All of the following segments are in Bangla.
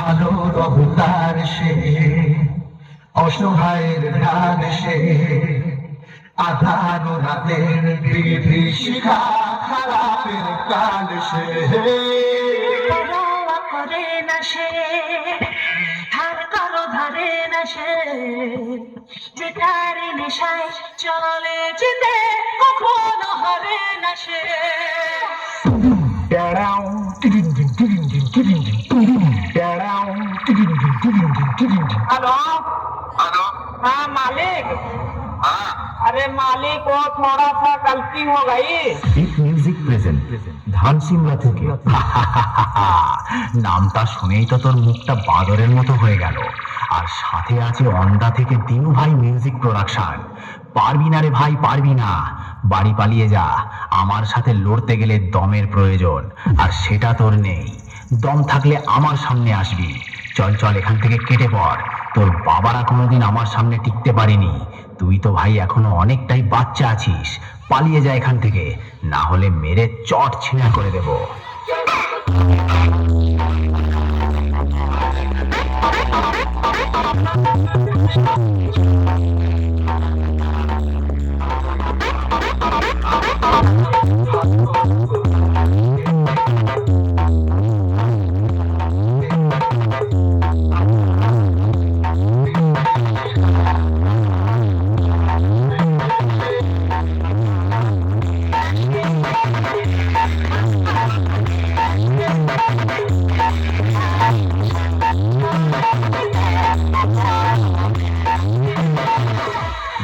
আলোর অবতার সে, অসহায়ের ঢাল সে, আধার রাতের বিভীষিকা, খারাপের কাল সে। পরোয়া করে না সে, ধার কারো ধারে না সে, যেটার নেশায় চলে যেতে কখনো হারে না সে। Hello hello. हाँ मालिक। हाँ अरे मालिक वो थोड़ा सा गलती हो गई। বিট মিউজিক প্রেজেন্ট ধান সিমলা থেকে। নামটা শুনেই তো তোর মুখটা বাদরের মতো হয়ে গেল। আর সাথে আছে অন্ডা থেকে দিনু ভাই মিউজিক প্রোডাকশন। পারবি না রে ভাই, পারবি না। বাড়ি পালিয়ে যা। আমার সাথে লড়তে গেলে দমের প্রয়োজন, আর সেটা তোর নেই। দম থাকলে আমার সামনে আসবি। চল চল, এখান থেকে কেটে পড়। তোর বাবারা কোনোদিন আমার সামনে টিকতে পারেনি। তুই তো ভাই এখনো অনেকটাই বাচ্চা আছিস। পালিয়ে যা এখান থেকে, না হলে মেরে চট ছিঁড়া করে দেব।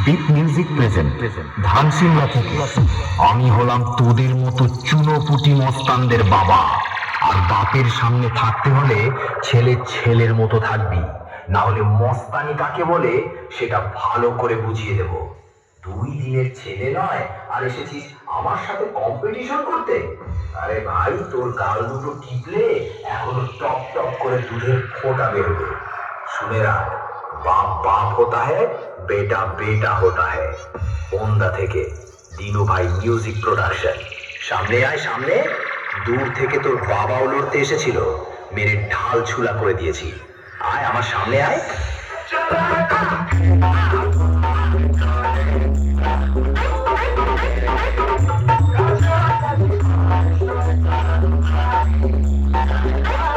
বিট মিউজিক প্রেজেন্ট ধান সিমলা থেকে। আমি হলাম তোদের মতো চুনোপুটি মস্তানদের বাবা। আর বাপের সামনে থাকতে হলে ছেলে ছেলের মতো থাকবি, না হলে মস্তানি কাকে বলে সেটা ভালো করে বুঝিয়ে দেব। 2 দিনের ছেলে নয় আর এসেছিস আমার সাথে কম্পিটিশন করতে? আরে ভাই, তোর গাল দুটো টিপলে এখনো টপ টপ করে দুধের ফোঁটা বেরোবে। শুনে রাখ, बाप बाप होता है, बेटा बेटा होता है। ओंदा থেকে দিনু ভাই মিউজিক প্রোডাকশন। সামনে আয় সামনে। দূর থেকে তোর বাবাও লড়তে এসেছিল, মেরে ঢাল ছুলা করে দিয়েছি। আয় আমার সামনে আয়।